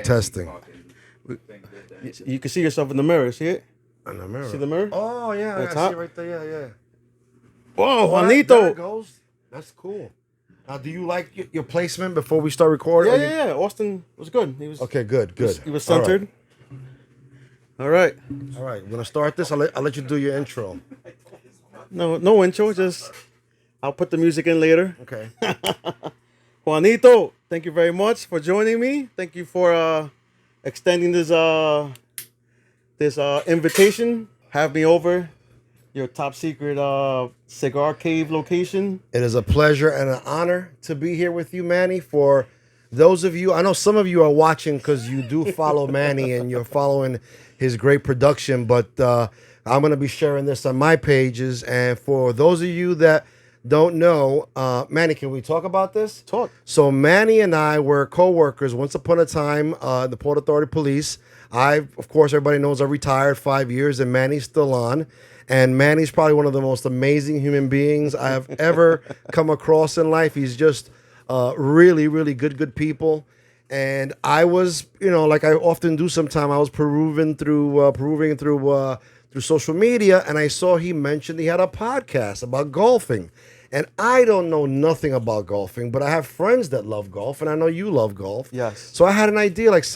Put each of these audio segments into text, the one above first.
Testing. You can see yourself in the mirror. See it? In the mirror. See the mirror? Oh yeah, I see it right there. Yeah. Whoa, Juanito. There it Juanito. goes. That's cool. Now, do you like your placement before we start recording? Yeah. Austin was good. He was Okay, good. He was centered. All right. All right. We're gonna start this. I'll let you do your intro. No intro. Just I'll put the music in later. Okay. Juanito, thank you very much for joining me. Thank you for extending this invitation. Have me over your top secret cigar cave location. It is a pleasure and an honor to be here with you, Manny. For those of you, I know some of you are watching because you do follow Manny and you're following his great production, but I'm going to be sharing this on my pages. And for those of you that don't know, Manny, can we talk about this? Talk. So Manny and I were co-workers once upon a time, the Port Authority Police. Of course, everybody knows I retired 5 years and Manny's still on. And Manny's probably one of the most amazing human beings I have ever come across in life. He's just really, really good people. And I was, like I often do sometimes, I was perusing through social media, and I saw he mentioned he had a podcast about golfing. And I don't know nothing about golfing, but I have friends that love golf, and I know you love golf. Yes. So I had an idea, like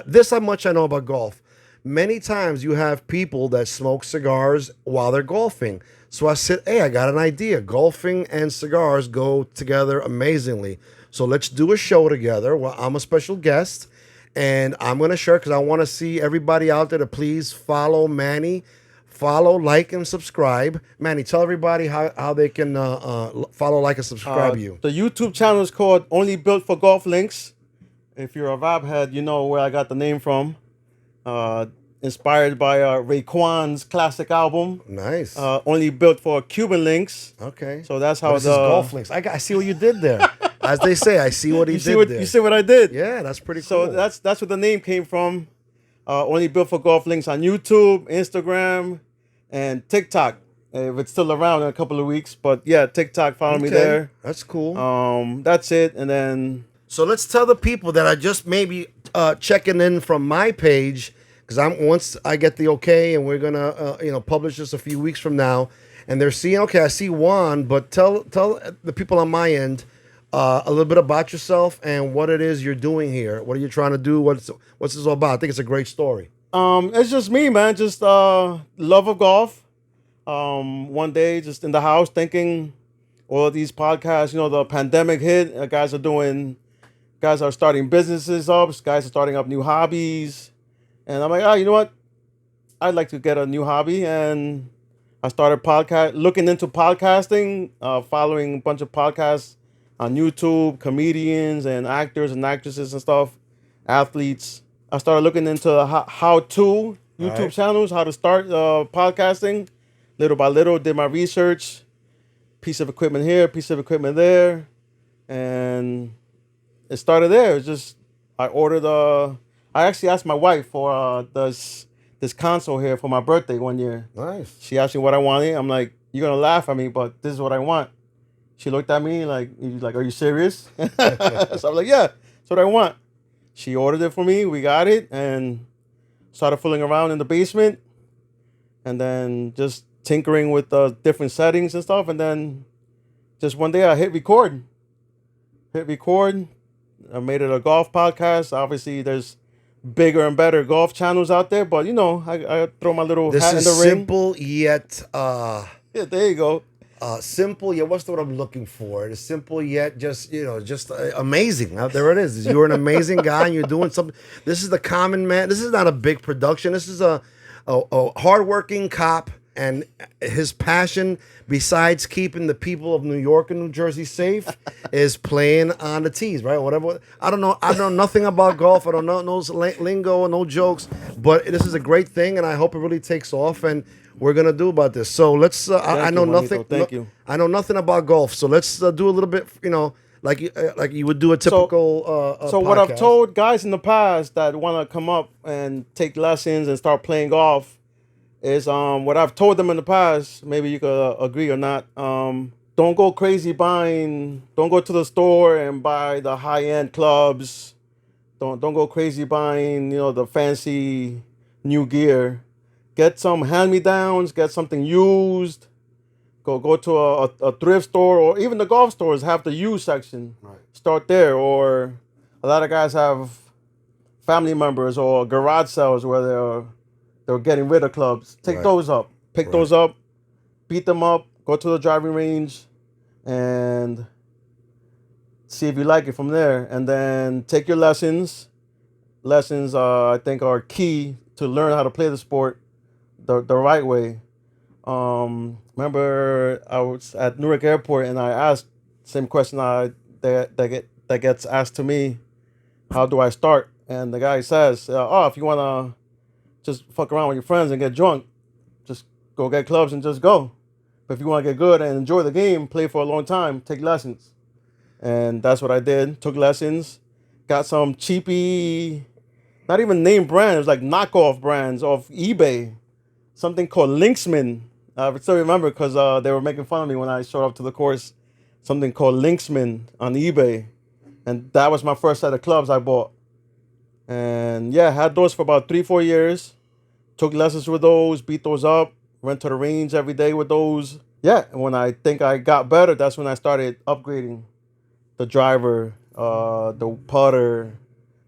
this how much I know about golf. Many times you have people that smoke cigars while they're golfing. So I said, hey, I got an idea. Golfing and cigars go together amazingly. So let's do a show together. Well, I'm a special guest, and I'm going to share because I want to see everybody out there to please follow Manny. Follow, like, and subscribe. Manny, tell everybody how they can follow, like, and subscribe you. The YouTube channel is called Only Built for Golf Links. If you're a vibe head, you know where I got the name from. Inspired by Raekwon's classic album. Nice. Only Built for Cuban Links. Okay. So that's how this is golf links. I see what you did there. As they say, I see what he did there. You see what I did? Yeah, that's pretty So cool. that's where the name came from. Only Built for Golf Links on YouTube, Instagram, and TikTok. If it's still around in a couple of weeks. But yeah, TikTok, follow me there. That's cool. That's it. And then... So let's tell the people that are just maybe checking in from my page, because once I get the okay, and we're gonna publish this a few weeks from now, and they're seeing, okay, I see Juan, but tell the people on my end a little bit about yourself and what it is you're doing here. What are you trying to do? What's this all about? I think it's a great story. It's just me, man. Just love of golf. One day, just in the house thinking, all these podcasts. The pandemic hit. Guys are starting businesses up. Guys are starting up new hobbies, and I'm like, you know what? I'd like to get a new hobby, and I started looking into podcasting, following a bunch of podcasts on YouTube, comedians and actors and actresses and stuff, athletes. I started looking into how-to YouTube channels, how to start podcasting. Little by little, did my research. Piece of equipment here, piece of equipment there. And it started there. It's just, I actually asked my wife for this console here for my birthday one year. Nice. She asked me what I wanted. I'm like, you're going to laugh at me, but this is what I want. She looked at me like, are you serious? So I'm like, yeah, that's what I want. She ordered it for me. We got it and started fooling around in the basement, and then just tinkering with different settings and stuff. And then just one day I hit record. I made it a golf podcast. Obviously, there's bigger and better golf channels out there, but I throw my little hat in the ring. This is simple yet yeah, there you go. Simple yet, what's the word I'm looking for? It's simple yet just amazing. There it is. You're an amazing guy and you're doing something. This is the common man. This is not a big production. This is a hardworking cop, and his passion, besides keeping the people of New York and New Jersey safe, is playing on the tees, right? Whatever. I don't know. I know nothing about golf. I don't know no lingo, no jokes. But this is a great thing, and I hope it really takes off. And we're gonna do about this. So let's. I know you, nothing. Thank you. I know nothing about golf. So let's do a little bit. Like you would do a typical. So what I've told guys in the past that want to come up and take lessons and start playing golf is what I've told them in the past. Maybe you could agree or not. Don't go crazy buying. Don't go to the store and buy the high end clubs. Don't go crazy buying the fancy new gear. Get some hand me downs. Get something used. Go to a thrift store, or even the golf stores have the used section. Right. Start there. Or a lot of guys have family members or garage sales where they're getting rid of clubs. Take those up. Pick those up. Beat them up. Go to the driving range and see if you like it from there. And then take your lessons. Lessons, I think, are key to learn how to play the sport the right way. Remember I was at Newark Airport and I asked same question that gets asked to me, how do I start? And the guy says, if you want to just fuck around with your friends and get drunk, just go get clubs and just go. But if you want to get good and enjoy the game, play for a long time, take lessons. And that's what I did. Took lessons, got some cheapy, not even name brands, like knockoff brands off eBay. Something called Linksman. I still remember because they were making fun of me when I showed up to the course. Something called Linksman on eBay. And that was my first set of clubs I bought. And yeah, had those for about 3-4 years. Took lessons with those, beat those up, went to the range every day with those. Yeah, and when I think I got better, that's when I started upgrading the driver, the putter,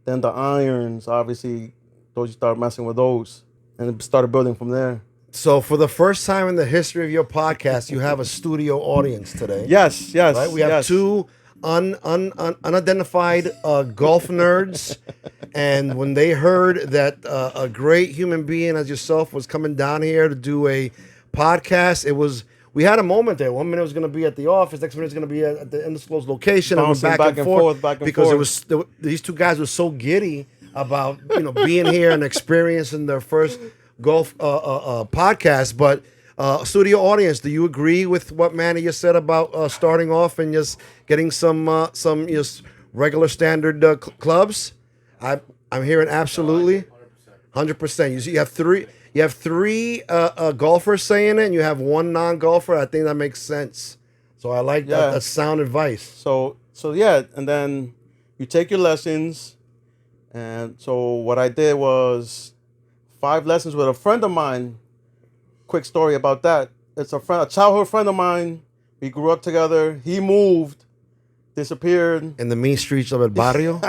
then the irons. Obviously, those you start messing with those. And started building from there. So for the first time in the history of your podcast, you have a studio audience today. Yes. Right? We have two unidentified golf nerds, and when they heard that a great human being as yourself was coming down here to do a podcast, we had a moment there. 1 minute it was going to be at the office, next minute it's going to be at the undisclosed location, Bouncing back and forth, because these two guys were so giddy about being here and experiencing their first golf podcast. But studio audience, do you agree with what Manny just said about starting off and just getting some just regular standard clubs? I'm hearing absolutely 100%. You have three golfers saying it, and you have one non-golfer. I think that makes sense. So I like that. That's sound advice. So yeah, and then you take your lessons. And so what I did was 5 lessons with a friend of mine. Quick story about that. It's a childhood friend of mine. We grew up together. He moved, disappeared. In the mean streets of El Barrio?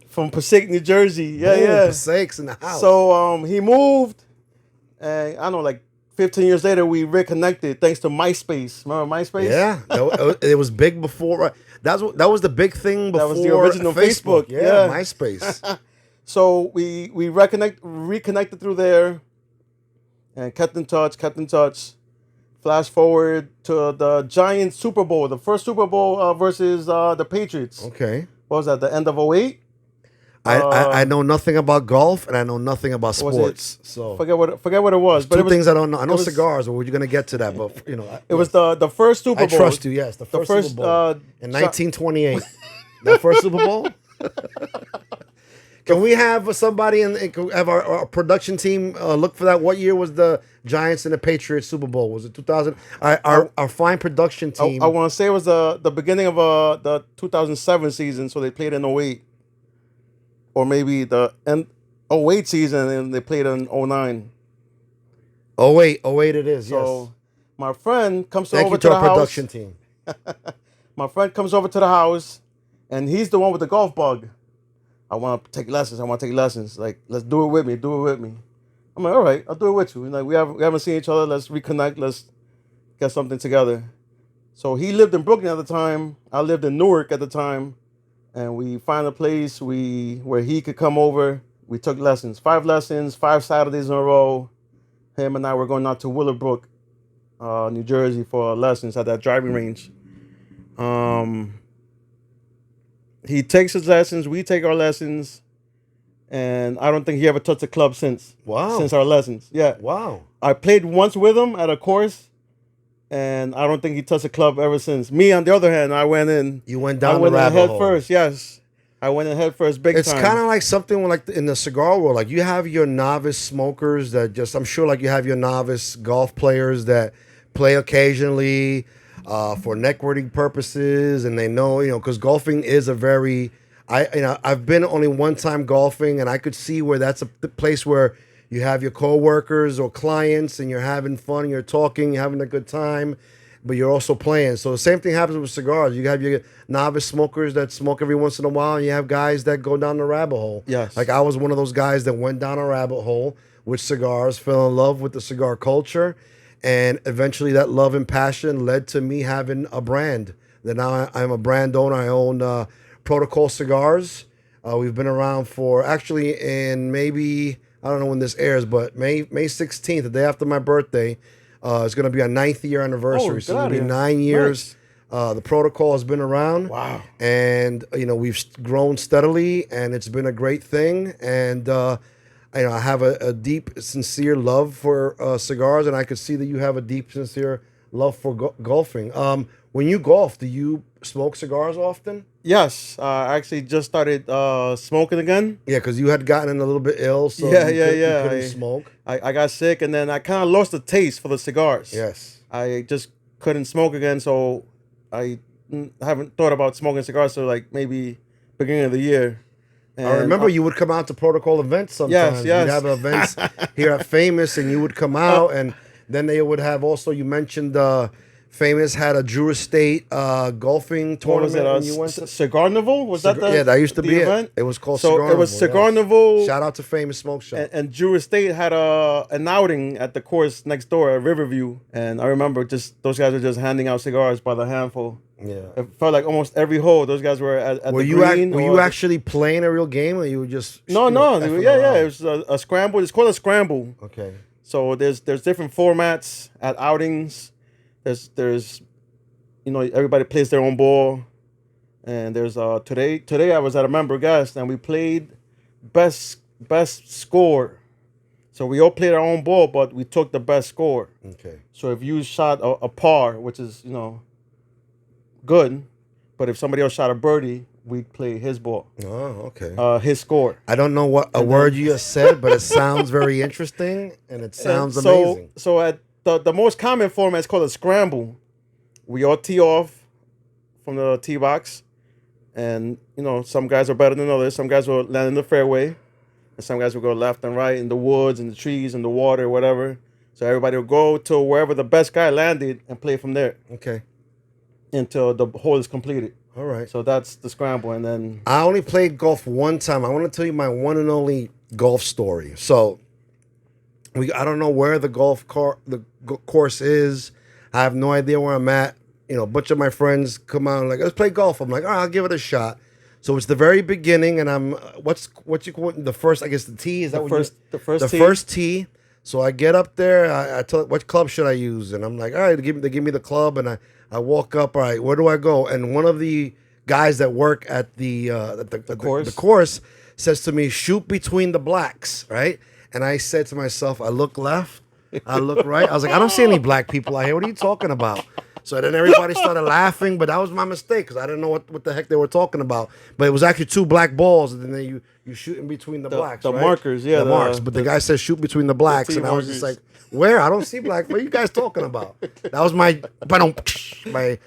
From Passaic, New Jersey. Yeah. Passaic's in the house. So he moved. And I don't know, like 15 years later, we reconnected thanks to MySpace. Remember MySpace? Yeah. It was big before. That was the big thing before. That was the original Facebook. Yeah, MySpace. So we reconnected through there and kept in touch. Flash forward to the Giants Super Bowl, the first Super Bowl versus the Patriots. Okay. What was that, the end of 2008? I know nothing about golf and I know nothing about sports. So forget what it was. But two things I don't know. I know cigars, but we're gonna get to that. But it was the first Super Bowl. I trust you. Yes, the first Super Bowl in 1928. That first Super Bowl. Can we have somebody have our production team look for that? What year was the Giants and the Patriots Super Bowl? Was it 2000? Our fine production team. I want to say it was the beginning of the 2007 season, so they played in 2008. Or maybe the 2008 season and they played in 2009. 08 it is, so yes. My friend comes Thank over you to the our house. Production team. My friend comes over to the house and he's the one with the golf bug. I want to take lessons. Like, let's do it with me. I'm like, all right, I'll do it with you. Like, we haven't seen each other. Let's reconnect. Let's get something together. So he lived in Brooklyn at the time. I lived in Newark at the time. And we found a place where he could come over. We took lessons, 5 lessons, 5 Saturdays in a row. him and I were going out to Willowbrook, New Jersey for lessons at that driving range. He takes his lessons, we take our lessons, and I don't think he ever touched a club since. Wow. Since our lessons. Yeah. Wow. I played once with him at a course, and I don't think he touched a club ever since. Me, on the other hand, I went in. You went I down the went in rabbit head hole. first. Yes, I went in head first, big It's time. kind of like something like in the cigar world. Like you have your novice smokers that just, I'm sure like you have your novice golf players that play occasionally for networking purposes. And they know, because golfing is a very, I've been only one time golfing and I could see where that's the place where you have your coworkers or clients and you're having fun, you're talking, you're having a good time, but you're also playing. So the same thing happens with cigars. You have your novice smokers that smoke every once in a while, and you have guys that go down the rabbit hole. Yes. Like I was one of those guys that went down a rabbit hole with cigars, fell in love with the cigar culture, and eventually that love and passion led to me having a brand. That now I'm a brand owner. I own Protocol Cigars. We've been around for actually in maybe, I don't know when this airs, but May 16th, the day after my birthday, it's going to be our 9th year anniversary. Oh, So it'll be God, 9 years. The protocol has been around. Wow. And, we've grown steadily, and it's been a great thing. And, I have a deep, sincere love for cigars, and I could see that you have a deep, sincere love for golfing. When you golf, do you smoke cigars often? Yes, I actually just started smoking again. Yeah, because you had gotten a little bit ill, so Yeah, you couldn't I- smoke. I got sick, and then I kind of lost the taste for the cigars. Yes. I just couldn't smoke again, so I haven't thought about smoking cigars till like maybe beginning of the year. And I remember you would come out to Protocol events sometimes. yes. We'd have events here at Famous, and you would come out, and then they would have also, you mentioned Famous had a Drew Estate golfing What was tournament it? when you went to. Cigar Nivel? Was that the Yeah, that used to the be event? it. It was called So Cigar it was Nivel, Cigar yes. Nivel. Shout out to Famous Smoke Shop. And Drew Estate had an outing at the course next door at Riverview, and I remember just those guys were just handing out cigars by the handful. Yeah. It felt like almost every hole those guys were at Were the you green. were or you the- actually playing a real game, or you were just No, effing yeah. around? It was a scramble. It's called a scramble. Okay. So there's different formats at outings. There's everybody plays their own ball, and there's today I was at a member guest and we played best score. So we all played our own ball, but we took the best score. Okay. So if you shot a par, which is good, but if somebody else shot a birdie, we'd play his ball, Oh, okay. his score. I don't know what a word you just said, but it sounds very interesting, and it sounds amazing. So at the most common format is called a scramble. We all tee off from the tee box, and some guys are better than others. Some guys will land in the fairway, and some guys will go left and right in the woods and the trees and the water, whatever. So everybody will go to wherever the best guy landed and play from there Okay. until the hole is completed. All right. So that's the scramble, and then I only played golf one time. I want to tell you my one and only golf story. So, I don't know where the course is. I have no idea where I'm at. A bunch of my friends come out and like, let's play golf. I'm like, all right, I'll give it a shot. So it's the very beginning, and I'm what you call it, the first? I guess the tee is that what the first tee. first tee. So I get up there. I tell it, what club should I use, and I'm like, all right, they give me the club, and I walk up. All right, where do I go? And one of the guys that work at the course says to me, shoot between the blacks, right? And I said to myself, I look left, I look right. I was like, I don't see any black people out here. What are you talking about? So then everybody started laughing, but that was my mistake because I didn't know what the heck they were talking about. But it was actually two black balls, and then you shoot in between the blacks, the right? markers, yeah, the marks. But the guy said shoot between the blacks, tee and I was just like, markers. where? I don't see black. What are you guys talking about? That was my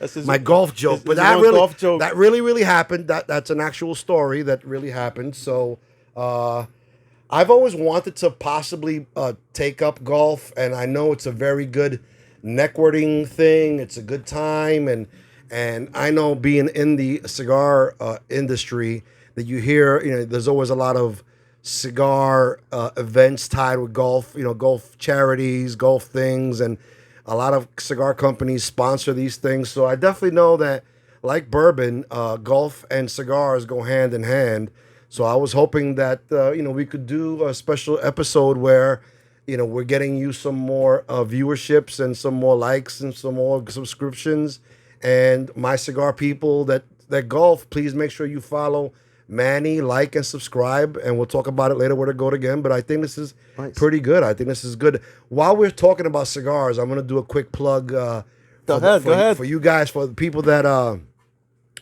his- my golf joke. his But that own really golf joke. that really happened. That's an actual story that really happened. So I've always wanted to possibly take up golf, and I know it's a very good networking thing. It's a good time, and I know being in the cigar industry that you hear, there's always a lot of cigar events tied with golf, golf charities, golf things, and a lot of cigar companies sponsor these things. So I definitely know that, like bourbon, golf and cigars go hand in hand. So I was hoping that we could do a special episode where we're getting you some more viewerships and some more likes and some more subscriptions. And my cigar people that golf, please make sure you follow Manny, like and subscribe, and we'll talk about it later where to go again. But I think this is pretty good. I think this is good. While we're talking about cigars, I'm going to do a quick plug. Go ahead. For you guys, for the people that are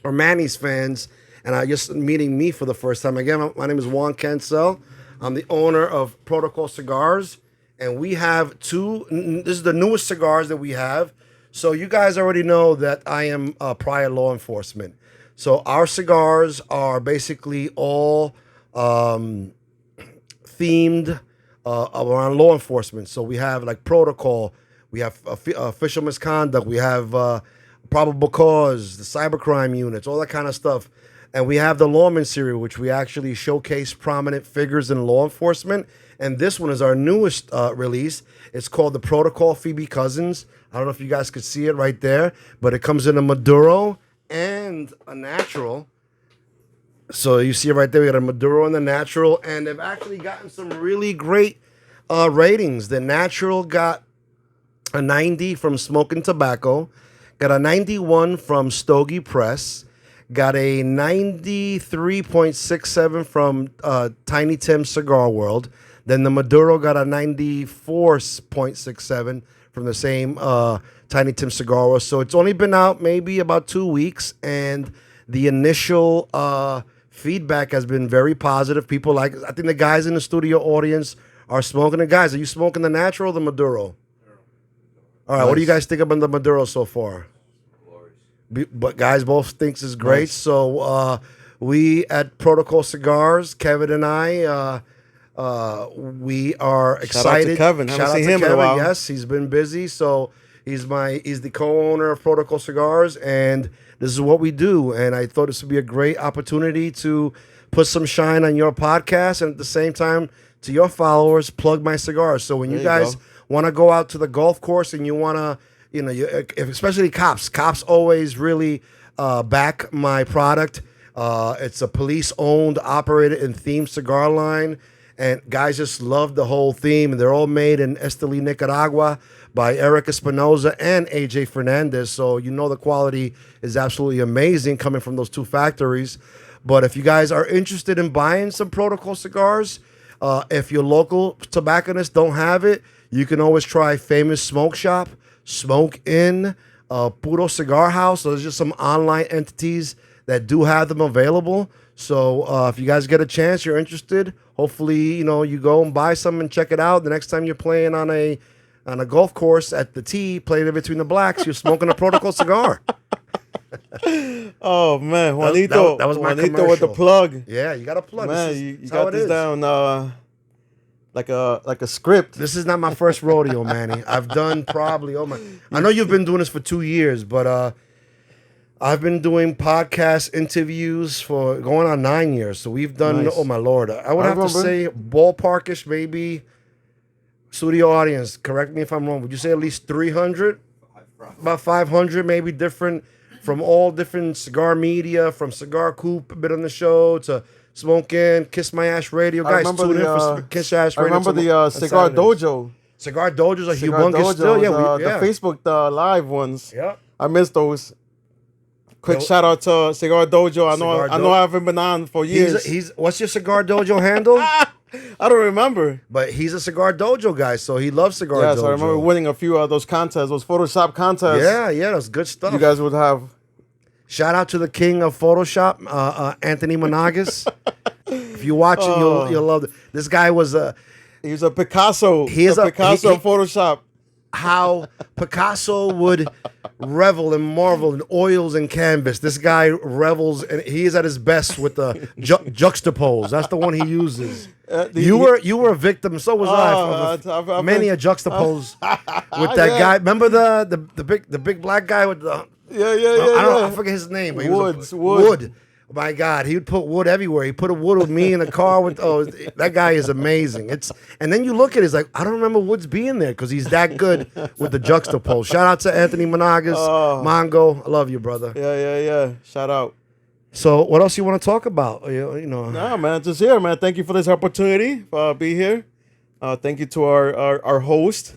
Manny's fans and are just meeting me for the first time. Again, my name is Juan Cancel. I'm the owner of Protocol Cigars, and we have this is the newest cigars that we have. So you guys already know that I am prior law enforcement. So our cigars are basically all themed around law enforcement. So we have like protocol, we have official misconduct, we have probable cause, the cybercrime units, all that kind of stuff. And we have the Lawman series, which we actually showcase prominent figures in law enforcement. And this one is our newest release. It's called the Protocol Phoebe Cousins. I don't know if you guys could see it right there, but it comes in a Maduro and a natural. So you see it right there. We got a Maduro and the natural, and they've actually gotten some really great ratings. The natural got a 90 from Smoking Tobacco, got a 91 from Stogie Press, got a 93.67 from Tiny Tim Cigar World. Then the Maduro got a 94.67 from the same Tiny Tim Cigar World. So it's only been out maybe about 2 weeks, and the initial feedback has been very positive. People like it. I think the guys in the studio audience are smoking it. Guys, are you smoking the natural or the Maduro? All right, nice. What do you guys think about the Maduro so far? But guys both thinks is great. Nice. So we at Protocol Cigars, Kevin and I, we are excited. Shout out to Kevin. Haven't seen him in a while. Yes, he's been busy. So he's the co-owner of Protocol Cigars, and this is what we do. And I thought this would be a great opportunity to put some shine on your podcast, and at the same time, to your followers, plug my cigars. So when you guys want to go out to the golf course and you want to, especially cops always really back my product. It's a police-owned, operated, and themed cigar line. And guys just love the whole theme. And they're all made in Esteli, Nicaragua by Eric Espinoza and AJ Fernandez. So the quality is absolutely amazing coming from those two factories. But if you guys are interested in buying some Protocol cigars, if your local tobacconists don't have it, you can always try Famous Smoke Shop, Smoke Inn, Puro Cigar House. So there's just some online entities that do have them available. So if you guys get a chance, you're interested, hopefully, you go and buy some and check it out. The next time you're playing on a golf course at the tee, playing in between the blacks, you're smoking a Protocol cigar. Oh man, Juanito, that was my Juanito commercial. with the plug. Yeah, you got to plug. Man, you got this down like a script. This is not my first rodeo, Manny. I've done probably I know you've been doing this for 2 years, but I've been doing podcast interviews for going on 9 years. So we've done, nice. Oh my Lord. I would have to say ballparkish, maybe. Studio audience, correct me if I'm wrong. Would you say at least 300? About 500, maybe different, from all different cigar media, from Cigar Coop, a bit on the show, to Smoke In, Kiss My Ash Radio. Guys, tune in for Kiss Ash Radio. I remember the Cigar Dojo. Cigar Dojos are humongous still. Yeah, the Facebook live ones. Yeah. I miss those. Quick shout out to Cigar Dojo. I know I haven't been on for years. What's your Cigar Dojo handle? I don't remember. But he's a Cigar Dojo guy, so he loves Cigar Dojo. Yeah, so I remember winning a few of those contests, those Photoshop contests. Yeah, that's good stuff. You guys would have. Shout out to the king of Photoshop, Anthony Monagas. If you watch it, you'll love it. This guy was he was a Picasso. He is a Picasso of Photoshop. How Picasso would revel and marvel in oils and canvas. This guy revels, and he is at his best with the juxtapose. That's the one he uses. You were a victim, so was I. Many a juxtapose with that guy. Remember the big black guy with the I forget his name. But Wood. My God, he would put wood everywhere. He put a wood with me in the car. That guy is amazing. And then you look at it, it's like, I don't remember Woods being there because he's that good with the juxtapose. Shout out to Anthony Monagas, Mongo. I love you, brother. Yeah. Shout out. So what else you want to talk about? Nah, man, just here, man. Thank you for this opportunity. Be here. Thank you to our host.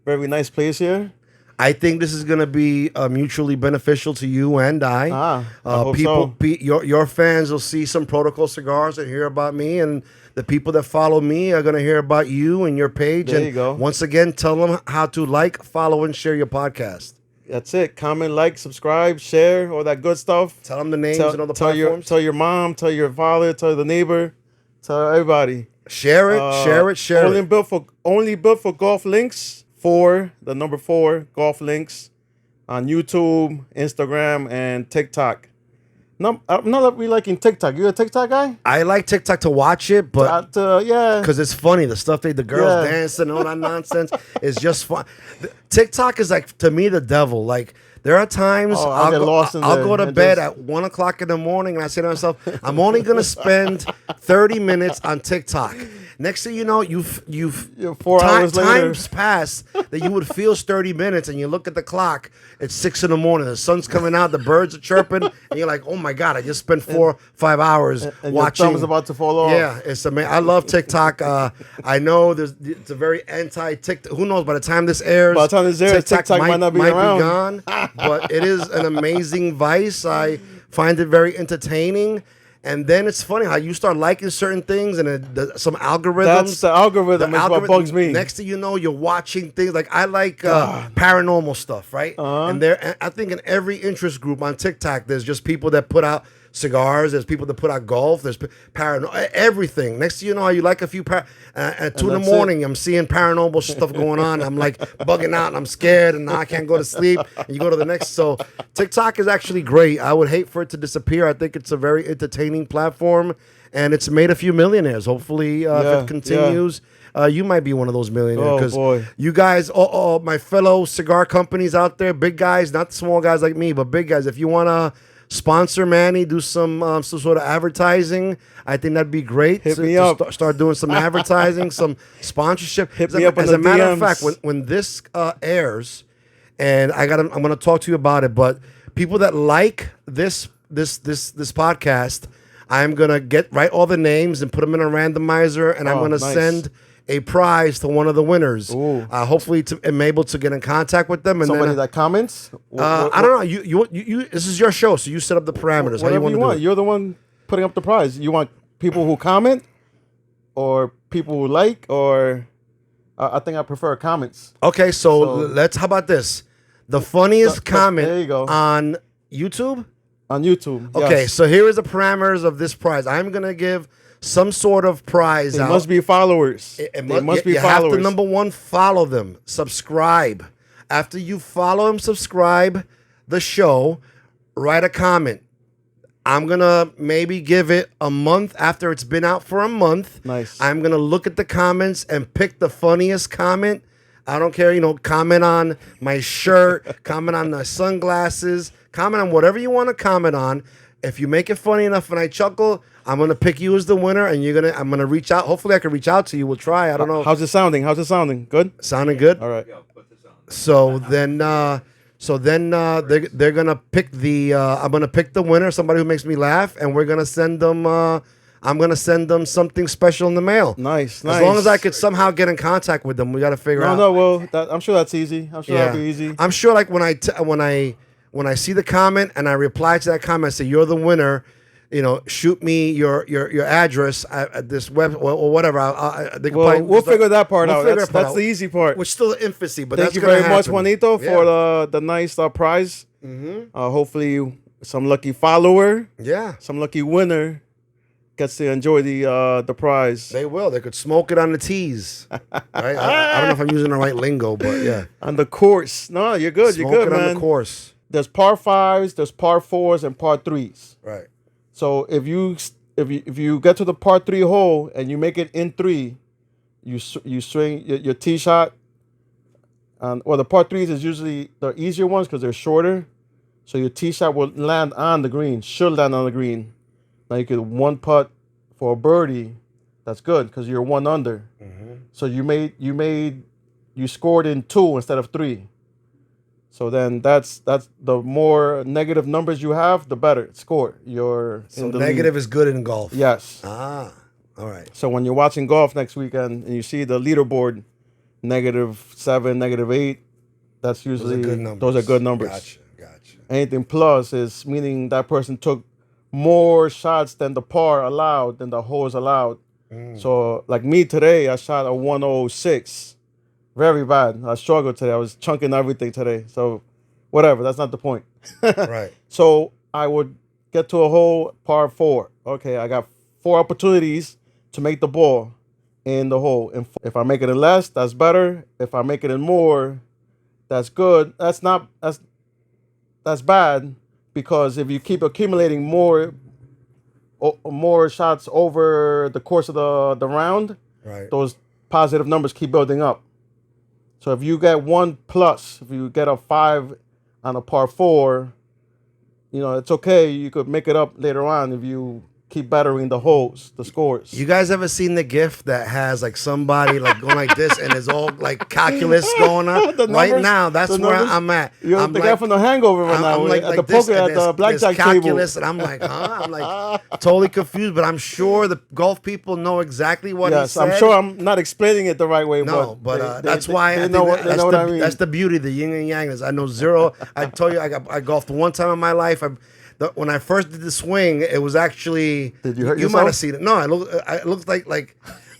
Very nice place here. I think this is going to be mutually beneficial to you and I. I hope People, so. your fans will see some Protocol Cigars and hear about me, and the people that follow me are going to hear about you and your page. There and you go. Once again, tell them how to like, follow, and share your podcast. That's it. Comment, like, subscribe, share, all that good stuff. Tell them the names and all the tell platforms. tell your mom, tell your father, tell the neighbor, tell everybody. Share it. Only built for golf links. 4, the number 4 golf links on YouTube, Instagram, and TikTok. No, I'm not really liking TikTok. You a TikTok guy? I like TikTok to watch it, but yeah, because it's funny, the stuff the girls Yeah. dancing and all that nonsense is just fun. TikTok is like, to me, the devil. Like, there are times I'll get lost in I'll there go to and bed just- at 1 o'clock in the morning, and I say to myself, I'm only gonna spend 30 minutes on TikTok. Next thing you know, you've 4 hours later. times pass that you would feel 30 minutes, and you look at the clock. It's 6 in the morning. The sun's coming out. The birds are chirping, and you're like, "Oh my god! I just spent 5 hours and watching." your thumb's about to fall off. Yeah, it's amazing. I love TikTok. I know it's a very anti-TikTok. Who knows? By the time this airs, By the time this airs, TikTok might not be around. gone. But it is an amazing vice. I find it very entertaining. And then it's funny how you start liking certain things, and some algorithms. That's the algorithm. Is what bugs me. Next thing you know, you're watching things like I like paranormal stuff, right? And I think in every interest group on TikTok, there's just people that put out cigars. There's people that put out golf. There's paranormal, everything. Next thing you know, you like a few. At 2 in the morning, I'm seeing paranormal stuff going on. I'm like bugging out, and I'm scared, and now I can't go to sleep. And you go to the next. So TikTok is actually great. I would hate for it to disappear. I think it's a very entertaining platform, and it's made a few millionaires. Hopefully, if it continues. You might be one of those millionaires because boy. you guys, my fellow cigar companies out there, big guys, not the small guys like me, but big guys. If you want to sponsor Manny, do some sort of advertising, I think that'd be great. Hit me up. Start doing some advertising, some sponsorship. Hit me up as in a the matter of DMs. fact, when this airs, and I'm gonna talk to you about it, but people that like this podcast, I'm gonna write all the names and put them in a randomizer, and I'm gonna nice. send a prize to one of the winners. Ooh. Hopefully, I'm able to get in contact with them. And Somebody then, that comments. I don't know. You. This is your show, so you set up the parameters. How Whatever you you want want. to do it? You're the one putting up the prize. You want people who comment, or people who like, or I think I prefer comments Okay, so how about this? The funniest comment there you go. on YouTube. on YouTube. Okay, Yes. so here is the parameters of this prize. I'm gonna give some sort of prize They out. must be followers. They must be you followers. have to, number one, follow them. Subscribe. After you follow and subscribe the show, write a comment. I'm going to maybe give it a month after it's been out for a month. Nice. I'm going to look at the comments and pick the funniest comment. I don't care, comment on my shirt, comment on the sunglasses, comment on whatever you want to comment on. If you make it funny enough and I chuckle, I'm gonna pick you as the winner, and I'm gonna reach out. Hopefully, I can reach out to you. We'll try. I don't know. How's it sounding? Good? Sounding good? All right. So then they're gonna pick the. I'm gonna pick the winner, somebody who makes me laugh, and we're gonna send them. I'm gonna send them something special in the mail. Nice. As long as I could somehow get in contact with them, we got to figure out. Well, I'm sure that's easy. I'm sure that'll be easy. I'm sure, like when I see the comment and I reply to that comment, I say you're the winner. Shoot me your address at this web or whatever. We'll figure that part out. That's the easy part. Which is still infancy, but Thank that's you gonna very much, happen. Juanito, for the nice prize. Hopefully, some lucky follower, Yeah, some lucky winner gets to enjoy the prize. they will. They could smoke it on the tees. Right? I don't know if I'm using the right lingo, but yeah. On the course. No, you're good. Smoke You're good, it man. on the course. There's par 5s, there's par 4s, and par 3s. Right. So if you get to the par 3 hole and you make it in 3, you swing your tee shot. The par 3s is usually the easier ones because they're shorter. So your tee shot will land on the green, should land on the green. Now you could one putt for a birdie. That's good because you're 1 under. So you scored in 2 instead of 3. So then that's the more negative numbers you have, the better score. So negative is good in golf. Yes. Ah. All right. So when you're watching golf next weekend and you see the leaderboard, -7, -8, that's usually those are good numbers. Gotcha. Anything plus is meaning that person took more shots than the par allowed, than the holes allowed. So like me today, I shot a 106. Very bad. I struggled today. I was chunking everything today. So whatever, that's not the point. Right. So I would get to a hole, par 4. Okay, I got 4 opportunities to make the ball in the hole. And if I make it in less, that's better. If I make it in more, that's good. That's bad, because if you keep accumulating more shots over the course of the round, Right. those positive numbers keep building up. So if you get 1 plus, if you get a 5 on a par 4, it's okay. You could make it up later on if you keep bettering the holes, the scores. You guys ever seen the GIF that has like somebody like going like this and it's all like calculus going on? Right now, that's where I'm at. You're the guy from The Hangover right now. I'm like at the this, poker, at the blackjack calculus, table. and I'm like, huh? I'm like totally confused, but I'm sure the golf people know exactly what he said. I'm sure I'm not explaining it the right way. No, but that's why they know what I mean. That's the beauty, the yin and yang. Is I know zero. I told you, I golfed one time in my life. When I first did the swing, it was actually. Did you hurt You yourself? might have seen it. No, I looked like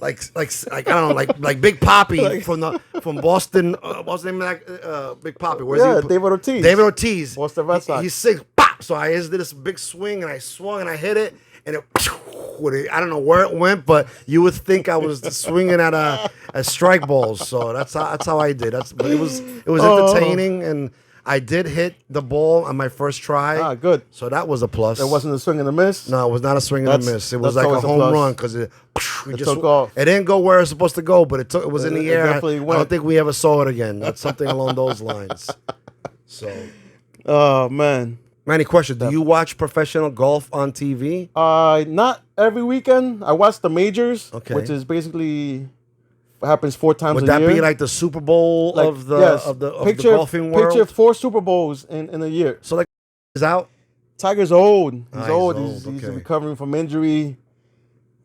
I don't know, like Big Poppy from Boston. What's the name of that Big Poppy? Where's he? David Ortiz. David Ortiz. Boston Red Sox. He's 6. Pop. So I just did this big swing and I swung and I hit it and I don't know where it went, but you would think I was swinging at a strike balls. So that's how I did. But it was entertaining, and I did hit the ball on my first try. Ah, good. So that was a plus. It wasn't a swing and a miss? No, it was not a swing and a miss. It was like a home run because it took off. It didn't go where it was supposed to go, but it was in the air. Definitely went. I don't think we ever saw it again. That's something along those lines. So, oh man. Manny, question: do you watch professional golf on TV? Not every weekend. I watch the majors, Okay. which is basically happens 4 times Would a that year. be like the Super Bowl of the yes. of the Picture- golfing world? Picture 4 Super Bowls in a year. So like is out. Tiger's old. He's He's old. old, He's okay. recovering from injury.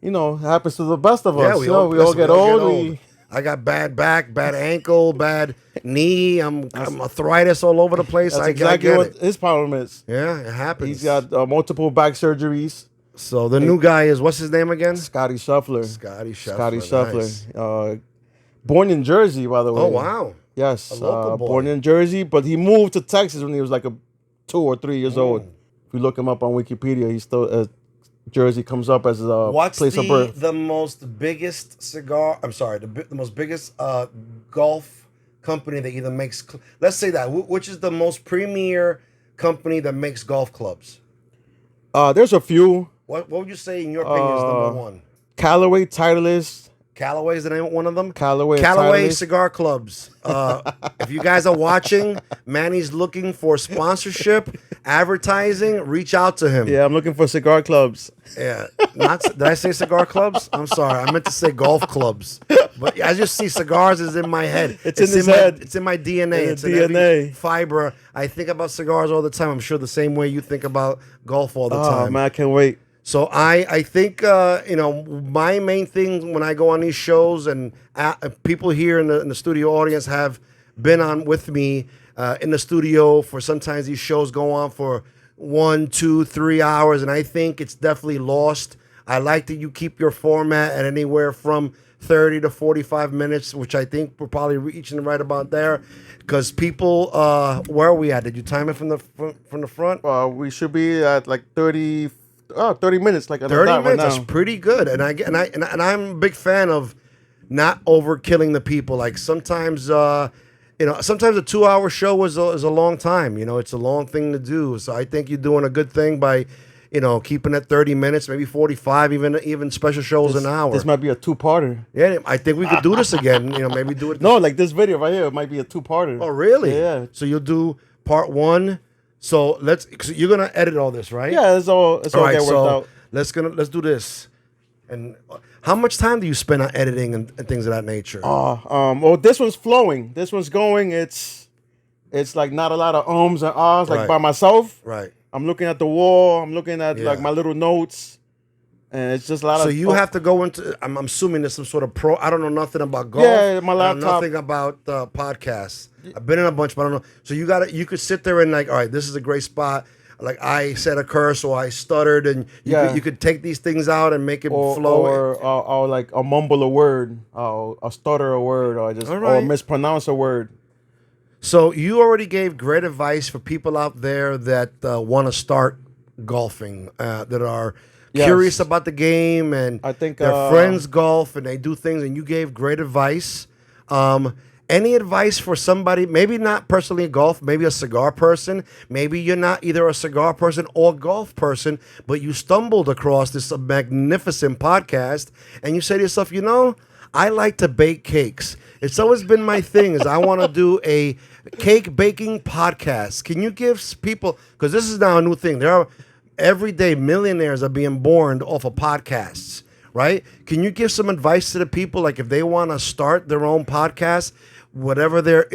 It happens to the best of Yeah, us. we We all get old. I got bad back, bad ankle, bad knee. I'm arthritis all over the place. That's I exactly get what it. his problem is. Yeah, it happens. He's got multiple back surgeries. So the new guy is, what's his name again? Scotty Scheffler. Scotty Scotty Scheffler. Scheffler. Born in Jersey, by the way. Oh wow. Yes, A local boy. born in Jersey, but he moved to Texas when he was like 2 or 3 years old. If you look him up on Wikipedia, he's still Jersey comes up as a place of birth. What's the most biggest cigar? I'm sorry, the most biggest golf company that either makes. Let's say that. Which is the most premier company that makes golf clubs? There's a few. What would you say in your opinion is number one? Callaway, Titleist. Callaway is the name of one of them. Callaway Callaway Titleist. Cigar Clubs. If you guys are watching, Manny's looking for sponsorship, advertising. Reach out to him. Yeah, I'm looking for cigar clubs. Yeah. Did I say cigar clubs? I'm sorry. I meant to say golf clubs. But I just see cigars is in my head. It's in his head. It's in my DNA. It's in DNA. every fiber. I think about cigars all the time. I'm sure the same way you think about golf all the Oh time. man, I can't wait. So I think my main thing when I go on these shows, and people here in the studio audience have been on with me in the studio for sometimes these shows go on for 1, 2, 3 hours, and I think it's definitely lost. I like that you keep your format at anywhere from 30 to 45 minutes, which I think we're probably reaching right about there. Because people, where are we at? Did you time it from the front? We should be at like 30 minutes, like 30 right minutes. now. That's pretty good, and I'm a big fan of not overkilling the people. Like sometimes, sometimes a 2-hour show is a long time. It's a long thing to do. So I think you're doing a good thing by, keeping it 30 minutes, maybe 45, even special shows an hour. This might be a 2-parter. Yeah, I think we could do this again. Maybe do it. No, like this video right here, it might be a 2-parter. Oh, really? Yeah. So you'll do part 1. So you're gonna edit all this, right? Yeah, it's all Right, get worked out. let's do this. And how much time do you spend on editing and things of that nature? Well, this one's flowing. This one's going. It's like not a lot of ums and ahs. Like Right. by myself, Right. I'm looking at the wall. I'm looking at Yeah. like my little notes. and it's just a lot So of. you have to go into. I'm assuming there's some sort of pro. I don't know nothing about golf. Yeah, my I know laptop. nothing about podcasts. I've been in a bunch, but I don't know. So you got to. You could sit there and like, all right, this is a great spot. Like I said a curse or I stuttered, and you could take these things out and make it flow. Or like a mumble a word, or stutter a word, or just or mispronounce a word. So you already gave great advice for people out there that want to start golfing, that are curious about the game, and I think their friends golf and they do things, and you gave great advice. Any advice for somebody, maybe not personally golf, maybe a cigar person, maybe you're not either a cigar person or golf person, but you stumbled across this magnificent podcast and you say to yourself, you know, I like to bake cakes. It's always been my thing is I want to do a cake baking podcast. Can you give people, because this is now a new thing. There are everyday millionaires are being born off of podcasts, right? Can you give some advice to the people, like if they want to start their own podcast, whatever their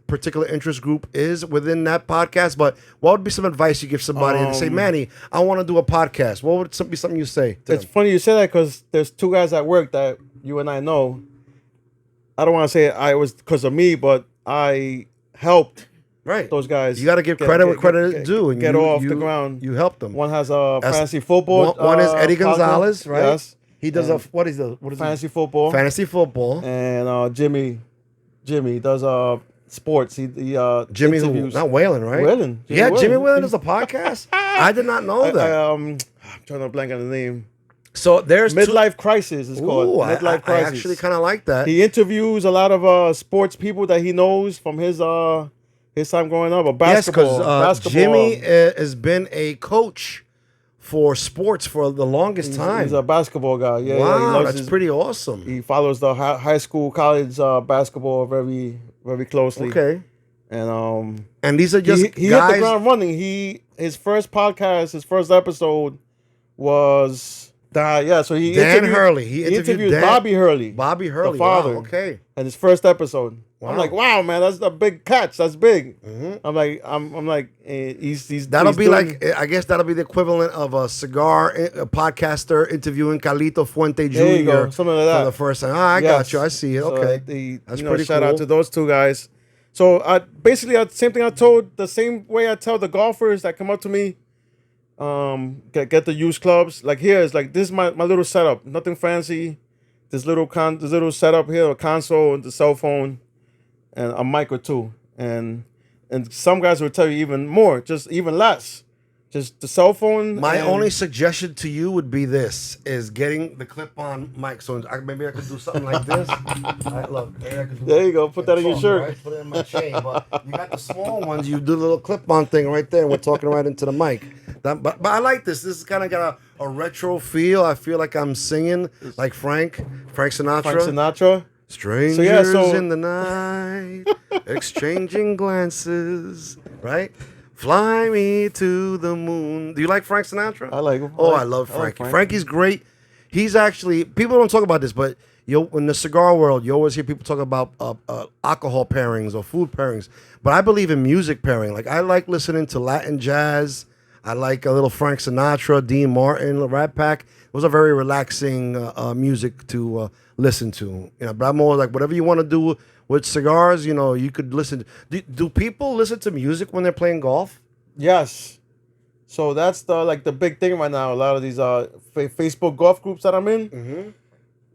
particular interest group is within that podcast? But what would be some advice you give somebody and say, Manny, I want to do a podcast? What would be something you say to It's them? funny you say that because there's two guys at work that you and I know. I don't want to say it was because of me, but I helped those guys. You got to give credit where credit is due and get off the ground. You helped them. One has a fantasy football. One is Eddie Gonzalez, right? Yes. He does what is fantasy football? Fantasy football. And Jimmy does sports. He Jimmy interviews. Not Whalen, right? Whalen. Jimmy Whalen does a podcast. I did not know that. I'm trying to blank on the name. So there's Midlife Crisis is called. Midlife Crisis. I actually kind of like that. He interviews a lot of sports people that he knows from his time growing up. Basketball. Yes, because Jimmy has been a coach for sports for the longest time. He's a basketball guy. Yeah, wow, that's pretty awesome. He follows the high school, college basketball very, very closely. Okay. And these are just he guys. hit the ground running. His first podcast, his first episode was. So he Dan Hurley. He interviewed Bobby Hurley. Bobby Hurley, the father. Wow, okay. And his first episode. Wow. I'm like, wow, man, that's a big catch. That's big. Mm-hmm. I'm like, he's. That'll be doing, like, I guess that'll be the equivalent of a cigar podcaster interviewing Carlito Fuente Jr. There you go, something like that. For the first time. I got you. I see it. So okay, that's pretty shout cool. out to those two guys. So basically, same thing I told the same way I tell the golfers that come up to me. Get the used clubs. Like here is like this is my little setup. Nothing fancy. This little setup here, a console and the cell phone, and a mic or two. And some guys will tell you even more, just even less. Just the cell phone. My only suggestion to you would be this: is getting the clip-on mic. So maybe I could do something like this. Look, there you go. Put that in your shirt. Right? Put it in my chain. But you got the small ones. You do the little clip-on thing right there. We're talking right into the mic. But I like this. This is kind of got a retro feel. I feel like I'm singing like Frank Sinatra. Strangers in the night, exchanging glances, right? Fly me to the moon. Do you like Frank Sinatra? I like him. I love Frankie. Frankie's great. He's actually, people don't talk about this, but in the cigar world, you always hear people talk about alcohol pairings or food pairings. But I believe in music pairing. Like I like listening to Latin jazz. I like a little Frank Sinatra, Dean Martin, Rat Pack. It was a very relaxing music to listen to. But I'm more like whatever you want to do with cigars. You could listen. Do people listen to music when they're playing golf? Yes. So that's the big thing right now. A lot of these Facebook golf groups that I'm in. Mm-hmm.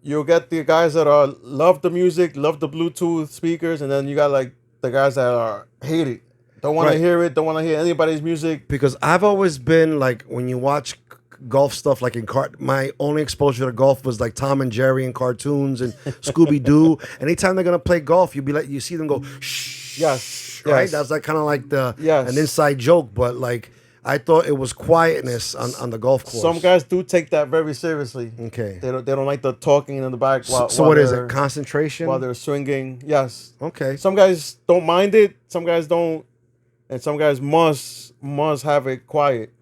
You'll get the guys that love the music, love the Bluetooth speakers, and then you got like the guys that hate it. Don't want to hear it. Don't want to hear anybody's music. Because I've always been like, when you watch golf stuff, like my only exposure to golf was like Tom and Jerry and cartoons and Scooby Doo. Anytime they're gonna play golf, you see them go shh. Yes. Right. Yes. That's like kind of like an inside joke, but like I thought it was quietness on the golf course. Some guys do take that very seriously. Okay. They don't like the talking in the back. So what is it? Concentration while they're swinging. Yes. Okay. Some guys don't mind it. Some guys don't. And some guys must have it quiet.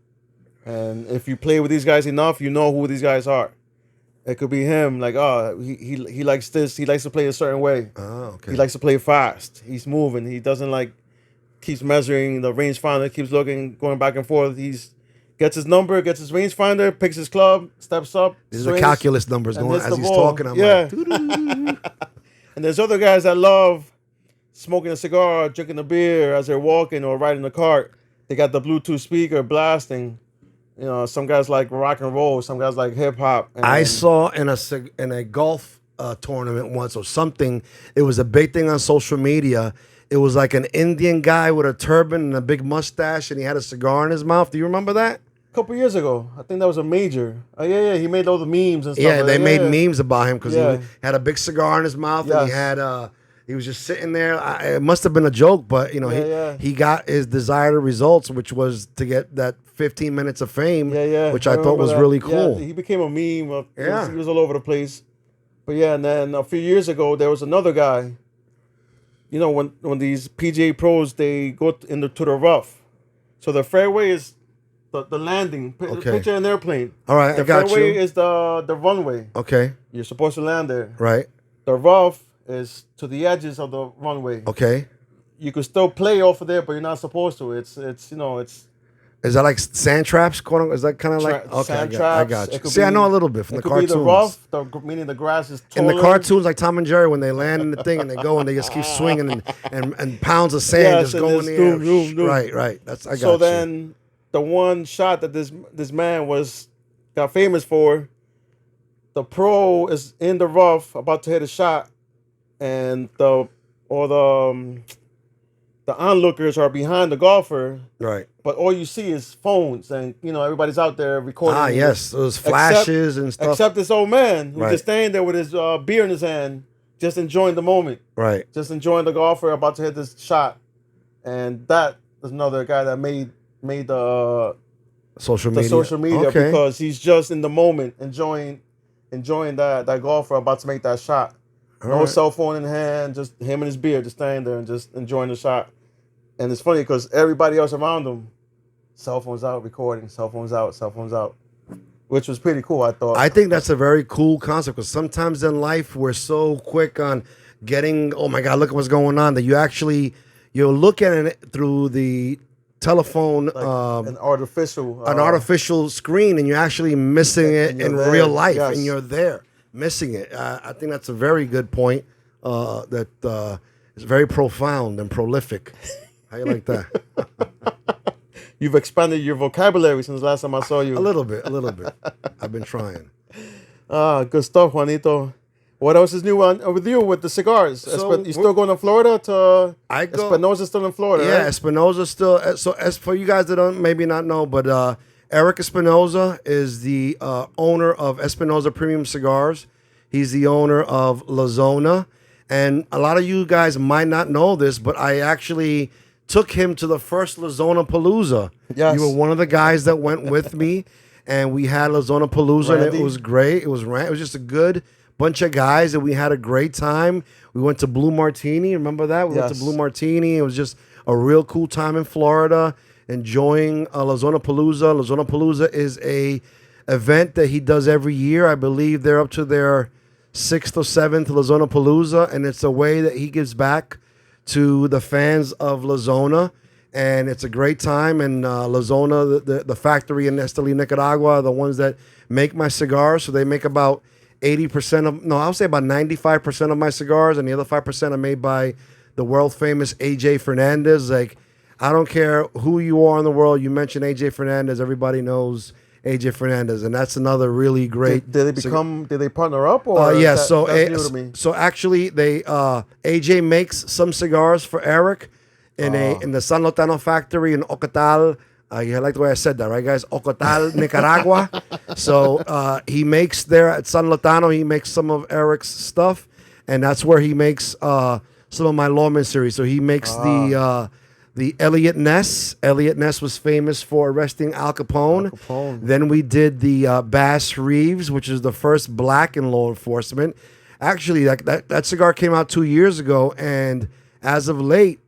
And if you play with these guys enough, you know who these guys are. It could be him, like, he likes this. He likes to play a certain way. Oh, okay. He likes to play fast. He's moving. He doesn't keeps measuring the rangefinder, keeps looking, going back and forth. He's gets his number, gets his rangefinder, picks his club, steps up. These are swings, calculus numbers and going hits as the he's ball. talking. I'm Yeah. like, doo-doo-doo-doo. And there's other guys that love smoking a cigar, drinking a beer as they're walking or riding the cart. They got the Bluetooth speaker blasting. You know, some guys like rock and roll, some guys like hip hop. I saw in a golf tournament once or something. It was a big thing on social media. It was like an Indian guy with a turban and a big mustache, and he had a cigar in his mouth. Do you remember that? a couple years ago. I think that was a major. Oh yeah, yeah. He made all the memes and stuff. Yeah, like they that. made Yeah. memes about him because Yeah. he had a big cigar in his mouth, and he Yes. had he was just sitting there. It must have been a joke, but you know, Yeah, he got his desired results, which was to get that 15 minutes of fame, Yeah, yeah. which I thought remember was that. really Yeah, cool. he became a meme. Yeah. He was all over the place. But yeah, and then a few years ago, there was another guy. You know, when these PGA pros, they go to the rough. So the fairway is the landing. Okay. Picture an airplane. All right, The I got fairway you. is the runway. Okay, You're supposed to land there. right. The rough is to the edges of the runway. Okay, You could still play off of there, but you're not supposed to. It's you know, it's is that like sand traps? Quote unquote? Is that kind of like okay? sand I traps. got It you. could See, I be- know a little bit from it the could be cartoons. the rough, meaning the grass is In taller. the cartoons, like Tom and Jerry, when they land in the thing and they go and they just keep swinging and pounds of sand Yes, just and go in it's the air. doom, doom, doom. Right, right. That's I got So you. then, the one shot that this man got famous for, the pro is in the rough about to hit a shot, and the onlookers are behind the golfer, Right. but all you see is phones, and you know everybody's out there recording. Ah, yes, those flashes and stuff. Except this old man who's Right. just standing there with his beer in his hand, just enjoying the moment, Right. just enjoying the golfer about to hit this shot, and that is another guy that made Social the media. social media Okay. because he's just in the moment enjoying that golfer about to make that shot. All No right. cell phone in hand, just him and his beer, just standing there and just enjoying the shot. And it's funny because everybody else around him, cell phones out, recording, cell phones out, which was pretty cool. I thought. I think that's a very cool concept because sometimes in life we're so quick on getting, oh my God, look at what's going on, that you're looking at it through the telephone, an artificial, an artificial screen, and you're actually missing it and you're in there. real life, Yes. and you're there missing it. I think that's a very good point. That is very profound and prolific. How you like that? You've expanded your vocabulary since last time I saw you. A little bit. I've been trying. Good stuff, Juanito. What else is new with you with the cigars? So, You still going to Florida to? I go- Espinosa's still in Florida, Yeah, right? Espinosa still. So as for you guys that don't maybe not know, but Eric Espinosa is the owner of Espinosa Premium Cigars. He's the owner of La Zona, and a lot of you guys might not know this, but I actually took him to the first La Zona Palooza. Yes. You were one of the guys that went with me, and we had La Zona Palooza, and Randy. it was great. It was just a good bunch of guys, and we had a great time. We went to Blue Martini. Remember that? We went to Yes. Blue Martini. It was just a real cool time in Florida, enjoying La Zona Palooza. La Zona Palooza is a event that he does every year. I believe they're up to their 6th or 7th La Zona Palooza, and it's a way that he gives back to the fans of La Zona. And it's a great time. And La Zona, the factory in Esteli, Nicaragua, are the ones that make my cigars. So they make about 80% of, no, I'll say about 95% of my cigars, and the other 5% are made by the world famous AJ Fernandez. Like, I don't care who you are in the world, you mention AJ Fernandez, everybody knows AJ Fernandez, and that's another really great. Did they partner up or? Yeah, is so that's new to me. so actually they AJ makes some cigars for Eric in the San Lotano factory in Ocotal. You like the way I said that, right, guys? Ocotal, Nicaragua. So he makes there at San Lotano. He makes some of Eric's stuff, and that's where he makes some of my Lawman series. So he makes the Elliot Ness. Elliot Ness was famous for arresting Al Capone. Then we did the Bass Reeves, which is the first black in law enforcement. Actually, that cigar came out 2 years ago, and as of late,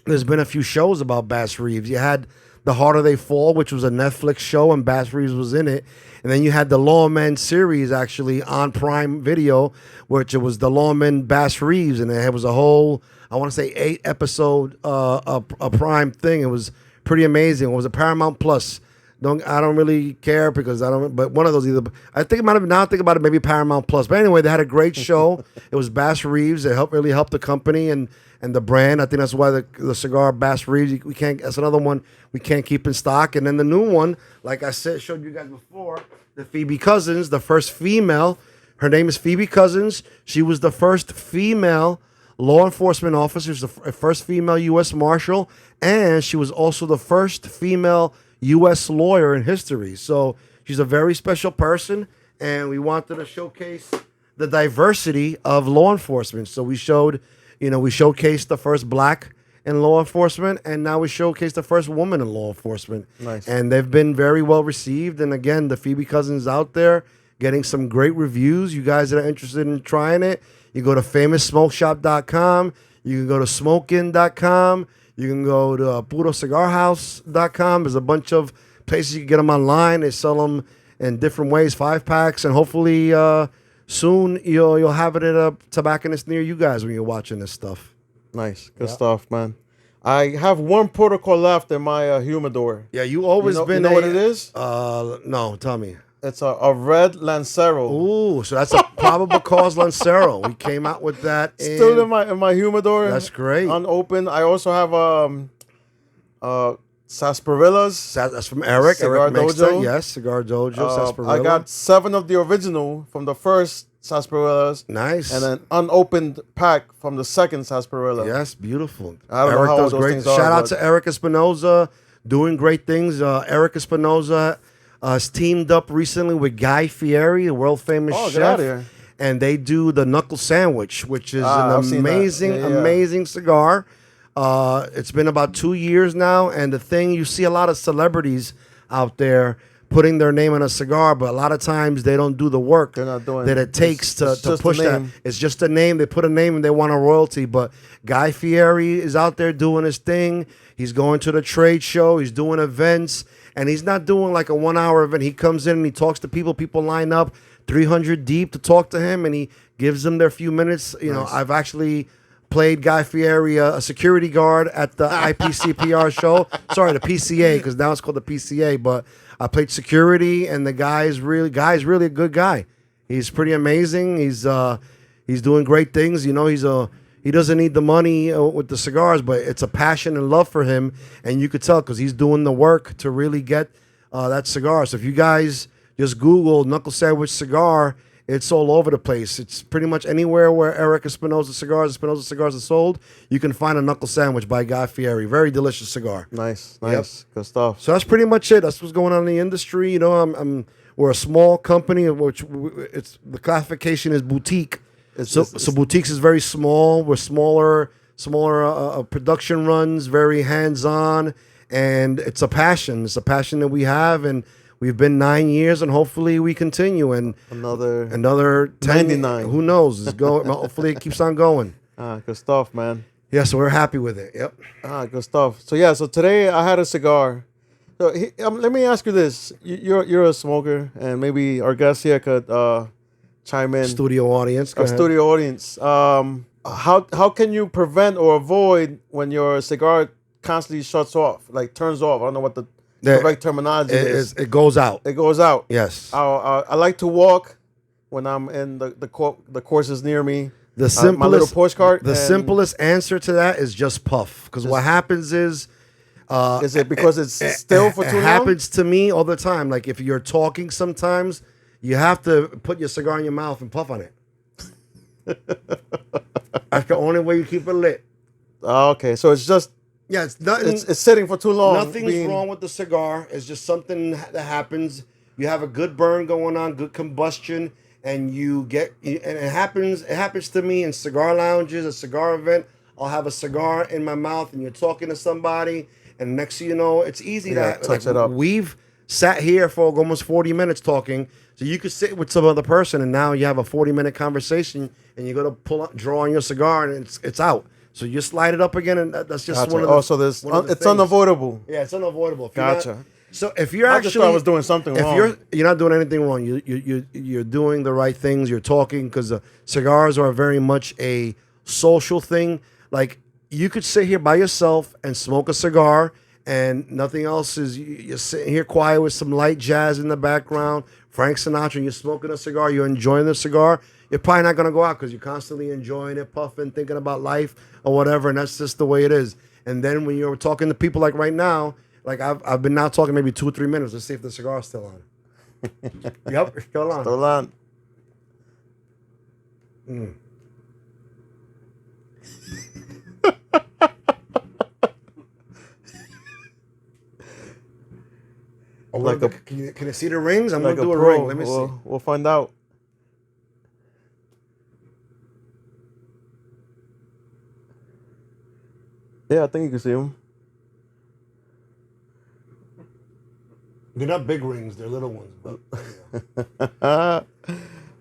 there's been a few shows about Bass Reeves. You had The Harder They Fall, which was a Netflix show, and Bass Reeves was in it. And then you had the Lawman series actually on Prime Video, which it was the Lawman Bass Reeves, and it was a whole, I want to say 8 episode a Prime thing. It was pretty amazing. It was a Paramount Plus I don't really care because I don't. But one of those either. I think it might have. Now I think about it, maybe Paramount Plus. But anyway, they had a great show. It was Bass Reeves. It really helped the company and the brand. I think that's why the cigar Bass Reeves. We can't. That's another one we can't keep in stock. And then the new one, like I said, showed you guys before, the Phoebe Cousins, the first female. Her name is Phoebe Cousins. She was the first female law enforcement officer. She was the first female U.S. Marshal, and she was also the first female U.S. lawyer in history. So she's a very special person, and we wanted to showcase the diversity of law enforcement. So we showcased the first black in law enforcement, and now we showcased the first woman in law enforcement. Nice. And they've been very well received. And again, the Phoebe Cousins out there getting some great reviews. You guys that are interested in trying it, you go to famoussmokeshop.com. You can go to smokin.com. You can go to purocigarhouse.com. There's a bunch of places you can get them online. They sell them in different ways, 5-packs, and hopefully soon you'll have it at a tobacconist near you guys when you're watching this stuff. Nice. Good stuff, man. I have one protocol left in my humidor. Yeah, you always been. You know what it is? No, tell me. It's a red Lancero. Ooh, so that's a probable cause Lancero. We came out with that. Still in my humidor. That's great. Unopened. I also have sarsaparillas. That's from Eric. Cigar Eric makes Dojo. that. Yes, Cigar Dojo. Sarsaparilla. I got 7 of the original from the first sarsaparillas. Nice. And an unopened pack from the second sarsaparilla. Yes, beautiful. I don't know Eric how does those great. things are, Shout out but- to Eric Espinoza, doing great things. Eric Espinoza has teamed up recently with Guy Fieri, a world famous Oh, chef. get out of here. And they do the knuckle sandwich, which is I've seen an that. amazing, Yeah, yeah. amazing cigar. It's been about 2 years now, and the thing, you see a lot of celebrities out there putting their name on a cigar, but a lot of times they don't do the work They're not doing that it takes to it's just a push that. name. It's just a name. They put a name and they want a royalty. But Guy Fieri is out there doing his thing. He's going to the trade show. He's doing events. And he's not doing like a 1-hour event. He comes in and he talks to people. People line up 300 deep to talk to him, and he gives them their few minutes. You know, I've actually played Guy Fieri, a security guard at the IPCPR show. Sorry, the PCA, because now it's called the PCA. But I played security, and the guy's really a good guy. He's pretty amazing. He's doing great things. You know, he doesn't need the money with the cigars, but it's a passion and love for him, and you could tell because he's doing the work to really get that cigar. So if you guys just Google Knuckle Sandwich Cigar, it's all over the place. It's pretty much anywhere where Eric Espinoza Cigars are sold, you can find a Knuckle Sandwich by Guy Fieri. Very delicious cigar. Nice. Yep. Good stuff. So that's pretty much it. That's what's going on in the industry. You know, we're a small company, which it's the classification is boutique. So boutiques is very small. We're smaller production runs, very hands-on, and it's a passion. It's a passion that we have, and we've been 9 years, and hopefully we continue. And another 10, 99. Who knows? It's going. Hopefully it keeps on going. Good stuff, man. Yeah, so we're happy with it. Yep. Good stuff. So today I had a cigar. So let me ask you this: you're a smoker, and maybe our guest here could chime in. Studio audience. Go ahead. Studio audience. How can you prevent or avoid when your cigar constantly shuts off, like turns off? I don't know what the correct terminology is. It goes out. It goes out. Yes. I like to walk when I'm in the courses near me. The simplest my little postcard. The simplest answer to that is just puff. Because what happens is it because it's still for too long? It happens to me all the time. Like if you're talking sometimes, you have to put your cigar in your mouth and puff on it. That's the only way you keep it lit. Okay, so it's just it's nothing. It's sitting for too long. Nothing's wrong with the cigar. It's just something that happens. You have a good burn going on, good combustion, and it happens. It happens to me in cigar lounges, a cigar event. I'll have a cigar in my mouth, and you're talking to somebody, and next thing you know, it's easy to touch it up. We've sat here for almost 40 minutes talking, so you could sit with some other person, and now you have a 40-minute conversation, and you go to draw on your cigar, and it's out. So you slide it up again, and that's just one of the. Oh, so it's unavoidable. Yeah, it's unavoidable. Gotcha. So if you're I just thought I was doing something wrong. You're not doing anything wrong. You're doing the right things. You're talking because cigars are very much a social thing. Like you could sit here by yourself and smoke a cigar and nothing else is you're sitting here quiet with some light jazz in the background, Frank Sinatra, and you're smoking a cigar, you're enjoying the cigar, you're probably not going to go out because you're constantly enjoying it, puffing, thinking about life or whatever, and that's just the way it is. And then when you're talking to people like right now, like I've been now talking maybe 2 or 3 minutes to see if the cigar's still on. Yep, it's still on. Still on. Can you see the rings? I'm Like gonna do a pro. ring. Let me see. We'll find out. Yeah, I think you can see them. They're not big rings; they're little ones. But,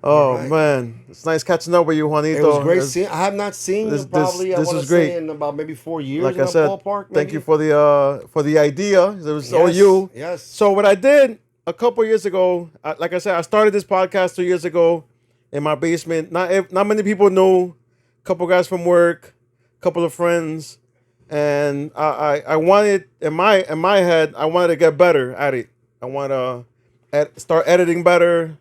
Oh right. man, it's nice catching up with you, Juanito. it was great seeing. I have not seen you probably. I this want was to great. say in about maybe 4 years. Like in I a said, ballpark, thank maybe? you for the idea. It was all Yes, you. Yes. So what I did a couple years ago, like I said, I started this podcast 2 years ago in my basement. Not many people know. A couple guys from work, a couple of friends, and I wanted in my head I wanted to get better at it. I want to start editing better,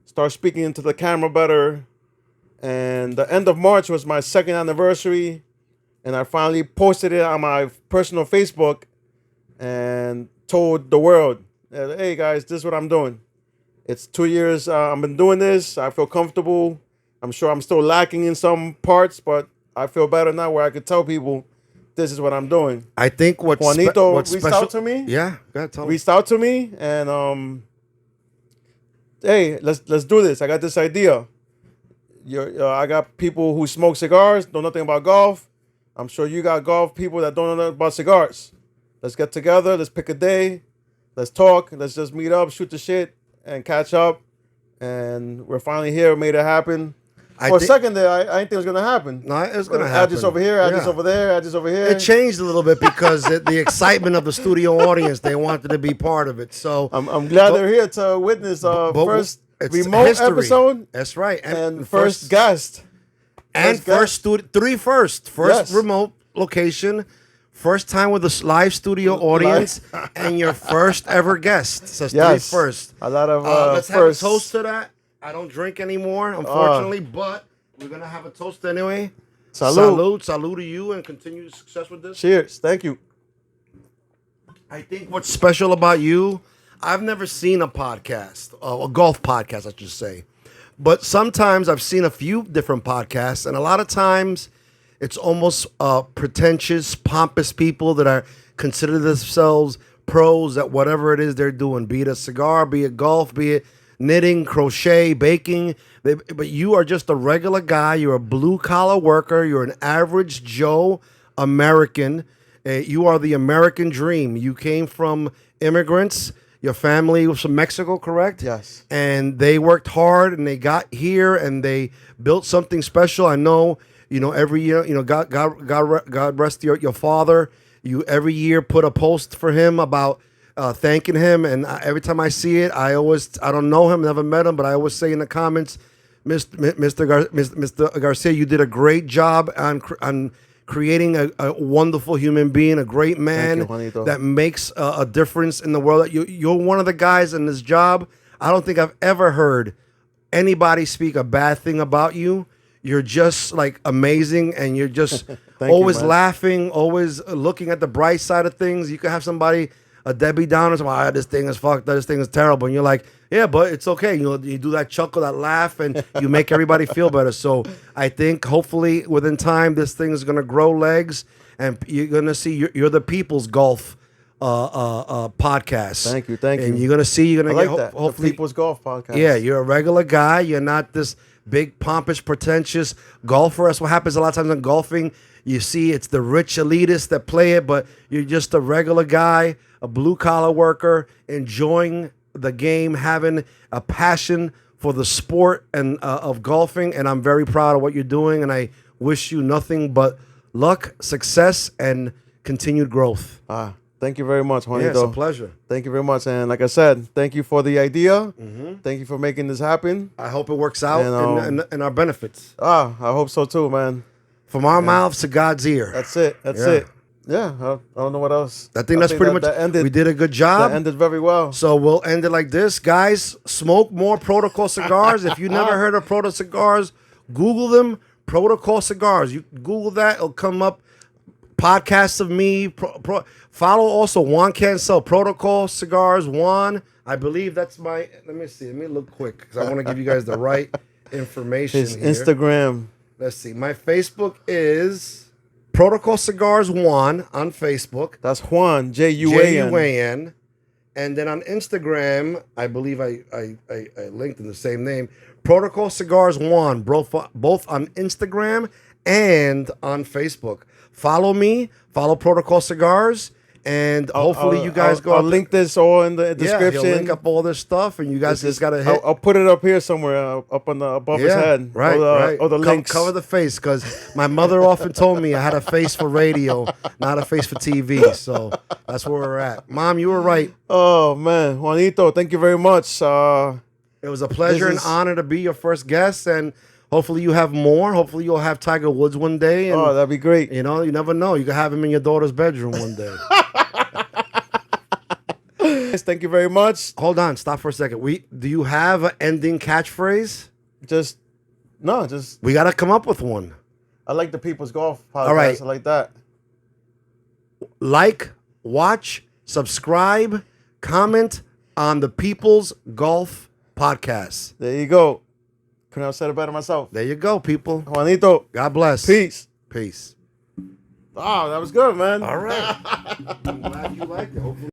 start speaking into the camera better. And the end of March was my 2nd anniversary, and I finally posted it on my personal Facebook and told the world, hey guys, this is what I'm doing. It's 2 years I've been doing this. I feel comfortable. I'm sure I'm still lacking in some parts, but I feel better now where I could tell people this is what I'm doing. I think what's Juanito what's reached special out to me. Yeah, go ahead, tell me. Reached out to me and hey, let's do this. I got this idea. I got people who smoke cigars, know nothing about golf. I'm sure you got golf people that don't know nothing about cigars. Let's get together. Let's pick a day. Let's talk. Let's just meet up, shoot the shit, and catch up. And we're finally here. Made it happen. For a second there, I didn't think it was gonna happen. No, it was gonna I happen. just over here. I Yeah. just over there. I just over here. It changed a little bit because the excitement of the studio audience, they wanted to be part of it. So I'm glad they're here to witness first it's remote history. episode That's right. and first guest. And first studio, 3 first. First Yes. remote location, first time with a live studio audience, and your first ever guest. So it's 3 Yes. first. A lot of Let's firsts. have a toast to that. I don't drink anymore, unfortunately, but we're gonna have a toast anyway. Salud. Salud to you, and continued success with this. Cheers. Thank you. I think what's special about you, I've never seen a podcast, a golf podcast, I should say. But sometimes I've seen a few different podcasts, and a lot of times it's almost pretentious, pompous people that are consider themselves pros at whatever it is they're doing, be it a cigar, be it golf, be it knitting, crochet, baking. But you are just a regular guy. You're a blue-collar worker. You're an average Joe American. You are the American dream. You came from immigrants. Your family was from Mexico, correct? Yes. And they worked hard, and they got here, and they built something special. I know, every year, God rest your father. You every year put a post for him about thanking him, and every time I see it, I don't know him, never met him, but I always say in the comments, Mr. Garcia, you did a great job on creating a wonderful human being, a great man Thank you, Juanito. that makes a difference in the world. You're one of the guys in this job. I don't think I've ever heard anybody speak a bad thing about you. You're just like amazing, and you're just always man. laughing, always looking at the bright side of things. You could have somebody, a Debbie Downer, this thing is fucked, this thing is terrible, and you're like, yeah, but it's okay. You do that chuckle, that laugh, and you make everybody feel better. So I think hopefully within time, this thing is gonna grow legs, and you're gonna see you're the people's golf podcast. Thank you. And you're gonna I like get that. hopefully The People's Golf Podcast. yeah, you're a regular guy. You're not this big, pompous, pretentious golfer. That's what happens a lot of times in golfing. You see it's the rich elitists that play it, but you're just a regular guy, a blue-collar worker, enjoying the game, having a passion for the sport and of golfing. And I'm very proud of what you're doing, and I wish you nothing but luck, success, and continued growth. Thank you very much, Juanito. Yeah, it's a pleasure. Thank you very much. And like I said, thank you for the idea. Thank you for making this happen. I hope it works out in our benefits. I hope so too, man. From our mouths to God's ear. That's it. That's Yeah. it. Yeah, I don't know what else. I think that's pretty much. That ended, we did a good job. That ended very well. So we'll end it like this, guys. Smoke more Protocol cigars. If you never heard of Proto Cigars, Google them. Protocol Cigars. You Google that, it'll come up. Podcasts of me. Follow also Juan Cancel. Protocol Cigars. Juan. I believe that's my. Let me see. Let me look quick because I want to give you guys the right information. His here. Instagram. Let's see. My Facebook is Protocol Cigars Juan on Facebook. That's Juan, Juan. Juan. And then on Instagram, I believe I linked in the same name. Protocol Cigars Juan, both on Instagram and on Facebook. Follow me, follow Protocol Cigars, and hopefully you guys go. I'll link this all in the description. Yeah, he'll link up all this stuff, and you guys just gotta hit. I'll put it up here somewhere, up on the above his head. Right. Or the links. Cover the face, because my mother often told me I had a face for radio, not a face for TV. So that's where we're at. Mom, you were right. Oh man, Juanito, thank you very much. It was a pleasure and honor to be your first guest, and hopefully you have more. Hopefully you'll have Tiger Woods one day. And, that'd be great. You know, you never know. You could have him in your daughter's bedroom one day. Thank you very much. Hold on, stop for a second. Do you have an ending catchphrase? We gotta come up with one. I like the People's Golf podcast. All right. I like that. Like, watch, subscribe, comment on the People's Golf podcast. There you go. Couldn't have said it better myself. There you go, people. Juanito. God bless. Peace. Peace. Oh, that was good, man. All right. I'm glad you liked it. Hopefully